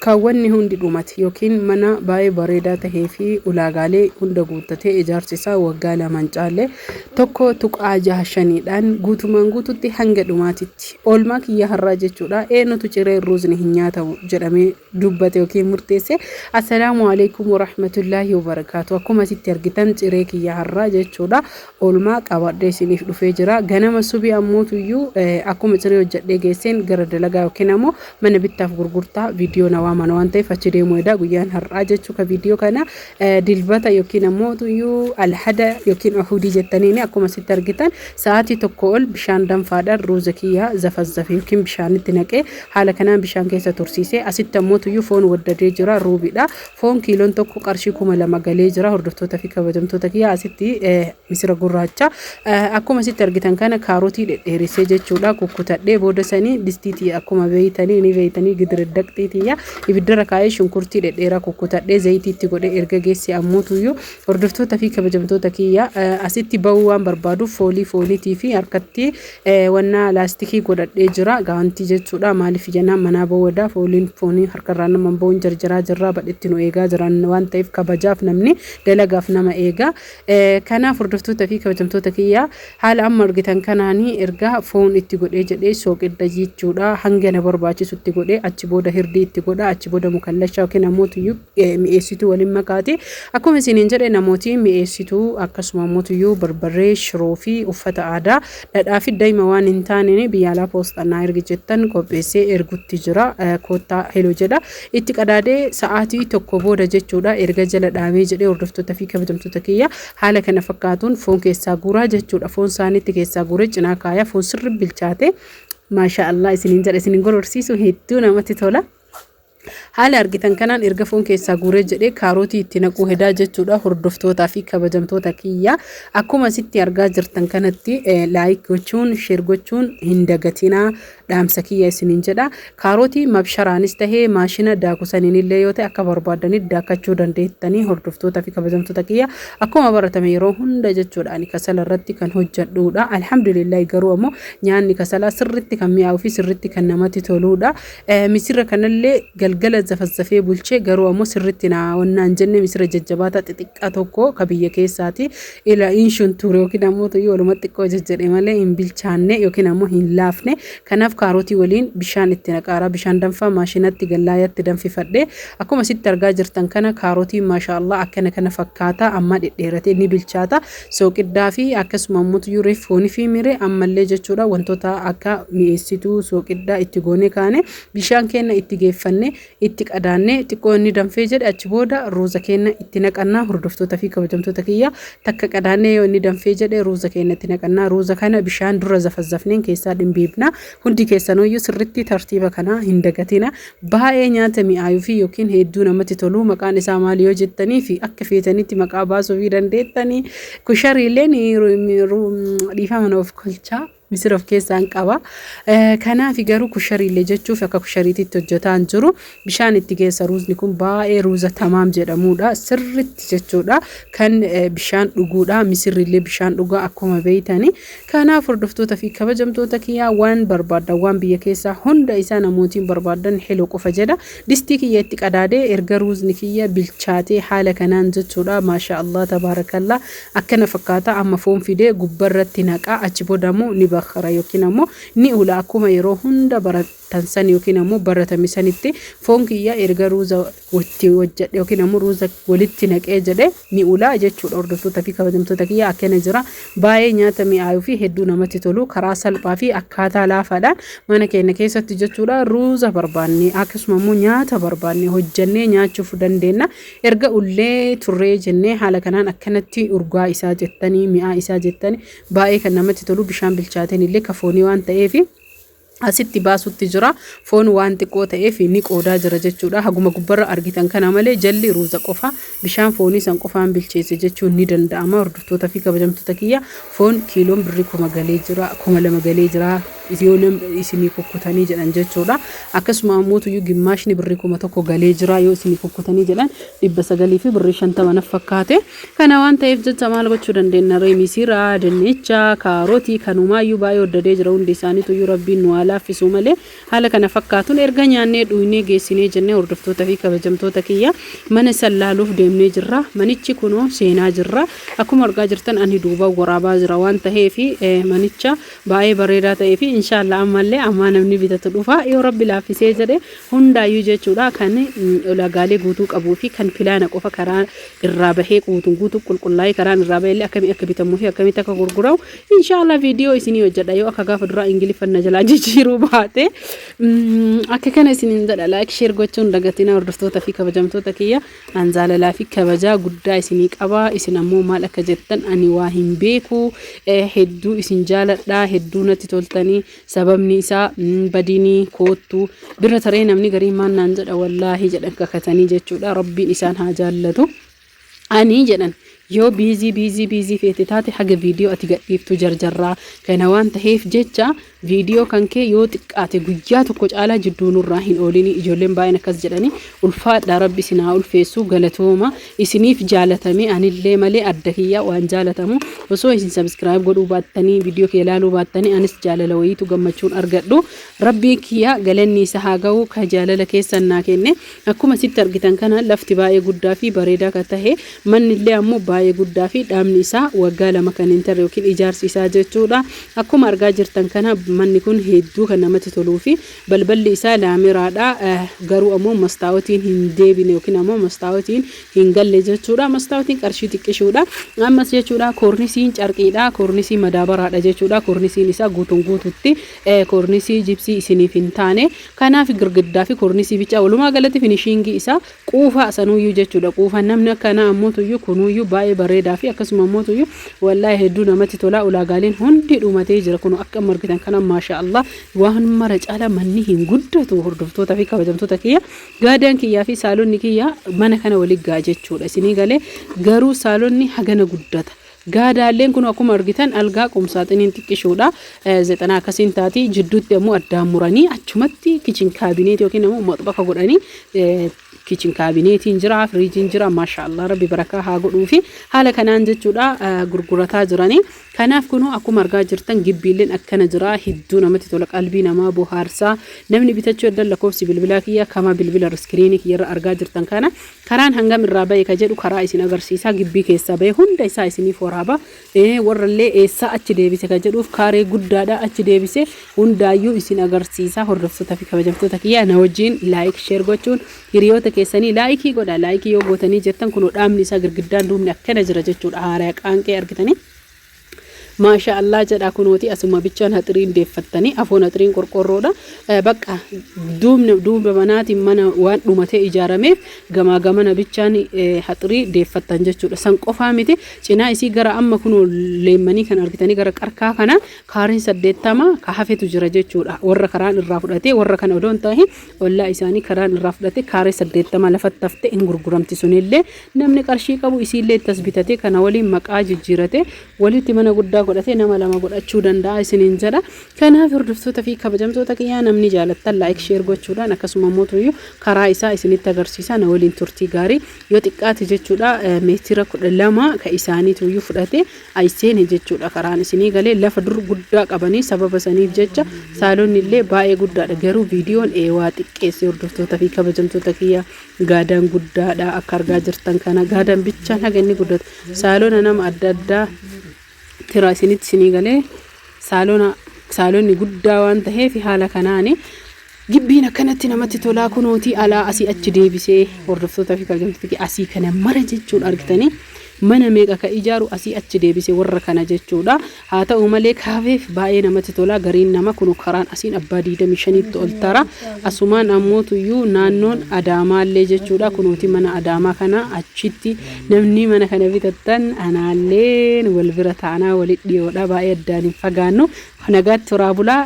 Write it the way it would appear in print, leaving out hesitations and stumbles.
kaawwanni hundi dhumate yookiin mana baay'ee bareedaa tahee fi ulaagaalee hunda guuttatee ijaarsi isaa waggaa lamaan caalee tokko tuqaa 6-5dhaan guutumaan guututti hanga dhumaatitti oolmaa kiyya har'aa jechuudha. Eenyutu ciree ruuzni hin nyaatamu jedhamee dubbate yookiin murteesse. Assalaamu alaykum wa rahmatullaahi wa barakaatu. Akkuma sitti argitan ciree kiyya har'aa jechuudha. Oolmaa qabadhee isiniif dhufee jira. Ganama subii ammootuyyuu akkuma ciree hojjedhee geesseen gara dalagaa yookiin ammoo mana bittaaf gurgurtaa viidiyoo nawaa mana waan ta'eef achi deemuu edaa guyyaan har'aa jechuu ka viidiyoo kana dilbata yookiin ammoo tuyyuu alhada yookiin uhudii jettaniin akkuma sitti argitan sa'aatii tokko ol bishaan danfaadhaan ruuza kiyyaa zafazzafee yookiin bishaanitti naqee haala kanaan bishaan keessa tursiisee asitti ammoo tuyyuu foon waddadee jira ruubiidha. Foon kiiloon tokko qarshii 2000 galee jira. Hordoftoota fi kabajamtoota kiyyaa asitti misira gurraacha akkuma sitti argitan kana kaarotii dhedheerisee jechuudha kukkutadhee booda sanii distiitii akkuma beeytanii ni beeytanii gidirdaqxiitiyya ibiddara kaayee shunkurtii dhedheeraa kukkutadhee zayitiitti godhee erga geesse ammuutuyyuu hordoftoota fi kabajamtoota kiyya asitti ba'uu waan barbaaduuf fooliitii fi harkatti wanna laastikii godhadhee jira gaantii jechuudha. Maaliif jennaan manaa bawwadaa foonii harkarraa nama ba'uun jarjaraa jirraa badhetti nu eegaa jiran waan ta'eef kabajaaf namni dalagaaf nama eegaa. Kanaaf hordoftoota fi kabajamtoota kiyya haala amma argitan kanaanii erga foon itti godhee jedhee sooqidda jechuudha hanga na barbaachisutti godhee achi booda hirdii itti godha achi booda mukallashaa yookiin namootiyyu mi'eessituu waliin makaate akkuma isiniin jedhe namooti mi'eessituu akkasuma namootiyyu barbarree shiroo fi uffata aadaa dhadhaa fi daa'ima waan hin taane biyya alaa poostannaa ergi jettan qopheessee ergutti jira. Koottaa heloo jedha itti qadaadee sa'aatii tokko booda jechuudha erga jala dhaabee jedhee hordoftoota fi kabajamtoota kiyya haala kana fakkaatuun foon keessaa guuraa jechuudha. Foon isaaniitti keessaa guuree cinaa kaayaa foon sirri bilchaate maashaallah isiniin jedhe isiniin gororsiisu hedduu namatti tola. Haala argitan kanaan erga foon keessaa guuree jedhee kaarotii itti naquu hedaa jechuudha. Hordoftootaa fi kabajamtoota kiyya akkuma sitti argaa jirtan kanatti laayik gochuun sheer gochuun hin dagatinaa dhaamsa kiyya isiniin jedha. Kaarotii mabsharaanis tahee maashina daakusaniin illee yoo ta'e akka barbaadanitti daakachuu dandeettanii hordoftoota fi kabajamtoota kiyya akkuma baratame yeroo hunda jechuudha. Ani kasala irratti kan hojjedhuudha. Alhamdulillah garuu ammoo nyaanni kasalaa sirritti kan mi'aawuu fi sirritti kan namatti toluudha. Misira kanallee galgala zafazzafee bulchee garuu ammoo sirritti naawannaan jenne misira jajjabaata xixiqqaa tokko ka biyya keessaati ila inshuun ture yookiin ammoo walumaa xiqqoo jajjadhe malee hin bilchaanne yookiin ammoo hin laafne. Kanaaf kaarotii waliin bishaan itti naqaaraa bishaan danfaa maashinatti gallaayatti danfifadhe akkuma sitti argaa jirtan kana kaarotii maashaallah akkana kana fakkaata amma dhedheeratee ni bilchaata. Sooqiddaa fi akkasuma ammoo tuyyuu foonii fi miree ammallee jechuudha wantoota akka mi'eessituu sooqiddaa itti goonee kaane bishaan keenya itti geeffanne itti qadaannee xiqqoo inni danfee jedhe achi booda ruuza keenya itti naqannaa. Hordoftoota fi kabajamtoota kiyya takka qadaannee yoo inni danfee jedhe ruuza keenya itti naqannaa. Ruuza kana bishaan dura zafazzafneen keessaa dhimbiibna. Hundi keessanooyyuu sirritti tartiiba kana hin dagatina. Baay'ee nyaata mi'aayuu fi yookiin hedduu namatti tolu. Maqaan isaa maali yoo jettanii fi akka feetanitti maqaa baasuu fi dandeettanii kushariileen dhiifama nuuf kolchaa misira of keessaan qaba. Kanaaf garuu kushariilee jechuuf akka kushariititti hojjetaan jiru bishaan itti keessa ruuzni kun baay'ee ruuza tamaam jedhamuudha sirritti jechuudha kan bishaan dhuguudha. Misirrillee bishaan dhugaa akkuma beeytani. Kanaaf hordoftoota fi kabajamtoota kiyyaa waan barbaadan waan biyya keessaa hunda isaa namootiin barbaadan heloo qofa jedha. Distii kiyya itti qadaadee erga ruuzni kiyya bilchaatee haala kanaan jechuudha maashaallah tabaarakallah akkana fakkaata. Amma foon fidee gubbarratti naqaa achi boodamoo ni bakhara yookiin ammoo ni ula akkuma yeroo hunda baratan san yookiin ammoo baratame sanitti foon kiyya erga ruuza walitti hojjedhe yookiin ammoo ruuza walitti naqee jedhe ni ula jechuudha. Hordoftoota fi kabajamtoota kiyya akkana jira baay'ee nyaata mi'aayuu fi hedduu namatti tolu karaa salphaa fi akkaataa laafaadhaan mana keenya keessatti jechuudha ruuza barbaanne akkasuma ammoo nyaata barbaanne hojjennee nyaachuuf dandeenya. Erga ullee turree jennee haala kanaan akkanatti urgaa isaa jettanii mi'aa isaa jettanii baay'ee kan namatti tolu bishaan bilchaateen illee kafoonii waan ta'eef asitti baasutti jira. Foon waan xiqqoo ta'eef ni qoodaa jira jechuudha. Haguma gubbarra argitan kana malee jalli ruuza qofa bishaan foonii san qofaan bilcheesse jechuun ni danda'ama. Hordoftoota fi kabajamtoota kiyya foon kiiloon birrii 1000 galee jira 2000 galee jira isinii kukkutanii jedhan jechuudha. Akkasuma ammoo gimmaashni birrii 1000 galee jira yoo isinii kukkutanii jedhan 900 fi birrii 50 naf fakkaate. Kana waan ta'eef jecha maal gochuu dandeenya? Reemisiira, dinnicha, kaarootii kanumaayyuu baay'ee oddadee jira hundi isaaniitu rabbiin nu laaffisu malee haala kana fakkaatuun erga nyaannee dhuunee geessinee jennee hordoftoota fi kabajamtoota kiyya mana sallaaluuf deemnee jirra. Manichi kunoo seenaa jirra. Akkuma argaa jirtan ani duuba waraabaa jira waan ta'eef manicha baay'ee bareedaa ta'ee fi inshallah ammallee amma namni bitatu dhufa yoo rabbi laaffisee jedhe hundaayyuu jechuudha kan ulaagaalee guutuu qabuu fi kan pilaana qofa karaa irraa bahee guutuu qulqullaa'ee karaan irraa bahee akkamii akka bitamuu fi akkamitti akka gurguramu inshallah viidiyoo isinii hojjedha yoo akka gaafa duraa ingiliffaan jalaa jijjiiruu baate akka kana isiniin jedha like share gochuun dagatina hordoftoota fi kabajamtoota kiyya an jaalalaa fi kabajaa guddaa isinii qaba isin ammoo maal akka jettan ani waa hin beeku hedduu isin jaaladha hedduu natti toltanii sababni isaa badinii koottu bira taree namni garii maan naan jedha wallaahi jedhan kakatanii jechuudha rabbiin isaan haa jaallatu ani jedhan yoo biizii feete taate haga viidiyoo ati gadhiiftu jarjarraa kana waan ta'eef jecha viidiyoo kan kee yoo xiqqaate guyyaa tokko caalaa jidduu nurraa hin oolini ijoolleen baay'een akkas jedhanii ulfaadha rabbi isinaa ulfeessu galatooma isiniif jaalatame anillee malee adda kiyyaa waan jaalatamu osoo isin subscribe godhuu baattanii viidiyoo kee ilaaluu baattanii anis jaalala wayiitu gammachuun argadhu rabbii kiyyaa galanni isa haa ga'u ka jaalala keessan naa kenne akkuma sitti argitan kana lafti baay'ee guddaa fi bareedaa kan ta'e mannillee ammoo baay'ee guddaa fi dhaabni isaa waggaa lama kan hin tarre yookiin ijaarsi isaa jechuudha akkuma argaa jirtan kana manni kun hedduu kan namatti toluu fi balballi isaa laamiraadha garuu ammoo mastaawotiin hin deebine yookiin ammoo mastaawotiin hin galle jechuudha mastaawotiin qarshii xiqqishuudha ammas jechuudha koornisiin carqiidha koornisii madaabaraadha jechuudha koornisiin isaa guututti koornisii jibsii isiniif hin taane kanaaf girgiddaa fi koornisii bicaa walumaa galatti finishiingii isaa quufa sanuuyyuu jechuudha quufa namni akkana ammoo tuyyuu kunuuyyuu baay'ee bareedaa fi akkasuma ammoo tuyyuu wallahi hedduu namatti tola ulaagaaleen hundi dhumatee jira kun akka margitan kana maashaallah waan mara caala manni hin guddatu hordoftoota fi kabajamtoota kiyya gaadaan kiyyaa fi saalonni kiyya mana kana waliin jechuudha isinii galee garuu saalonni hagana guddata gaadaaleen kun akkuma argitan algaa qumsaaxiniin xiqqishuudha 90 akkasiin taati jidduutti ammoo addaan muranii achumatti kitchen cabinet yookiin ammoo maxbaqa godhanii kitchen cabinetiin jira fridgein jira maashaallah rabbi barakaa haa godhuu fi haala kanaan jechuudha gurgurataa jiranii kanaaf kunu akkuma argaa jirtan gibbiileen akkana jira hedduu namatti tola qalbii namaa bohaarsaa namni bitachuu eddan lakkoofsi bilbilaa kiyya kama bilbila iskiriinii kiyyarra argaa jirtan kana karaan hangam irraa bahe ka jedhu karaa isin agarsiisaa gibbii keessaa bahe hunda isaa isiniif waraaba warrallee eessaa achi deebise ka jedhuuf kaaree guddaadha achi deebise hundaayyuu isin agarsiisaa hordoftoota fi kabajamtoota kiyya na wajjin like share gochuun hiriyoota keessanii laayikii godha laayikii yoo gootanii jettan kun dhaamni isaa girgiddaan duubni akkana jira jechuudha haaraa qaanqee argitanii maasha Allah jedha kunooti asuma bichaan haxiriin deeffattanii afoon haxiriin qorqorroodha bakka duubna manaatiin mana waan dhumatee ijaarameef gamaa gamana bichaan haxirii deeffattan jechuudha san qofaa miti cinaa isii gara amma kunoo leemmanii kan argitanii gara qarkaa kana kaariin 80 ka hafetu jira jechuudha warra karaan irraa fudhatee warra kana odoon ta'e wallaa isaanii karaan irraa fudhatee kaarii 80 lafatti hafte hin gurguramti sunillee namni qarshii qabu isiillee tasbitate kana waliin maqaa jijjiirate walitti mana guddaa godhatee nama lama godhachuu danda'a isiniin jedha kanaaf hordoftoota fi kabajamtoota kiyyaa namni jaalattan like share gochuudhaan akkasuma mootuyyuu karaa isaa isinitti agarsiisa na waliin turtii gaarii yoo xiqqaate jechuudha meetira 12 ka isaaniituyyuu fudhate ayseen jechuudha karaan isinii galee lafa dur guddaa qabanii sababa saniif jecha saalonni illee baay'ee guddaadha garuu viidiyoon waa xiqqeesse hordoftoota fi kabajamtoota kiyyaa gaadaan guddaadha akka argaa jirtan kana gaadaan bichaan haga inni guddatu saalona nama adda addaa tira isinit isinii galee saalonni guddaa waan ta'eef haala kanaani gibbiin akkanatti namatti tolaa kunooti alaa asii achi deebisee hordoftoota fi kabajamtoota asii kana mara jechuun argitanii mana meeqa ka ijaaru asii achi deebisee warra kana jechuudha haa ta'u malee kaafeef baay'ee namatti tolaa gariin nama kun karaan asiin abbaa 25tti ol tara asumaan ammootuyyuu naannoon Adaamaallee jechuudha kunooti mana Adaamaa kana achitti namni mana kana bitattan anaalleen wal bira taanaa walit dhiyoodha baay'ee addaan hin fagaannu nagaatti toraa bulaa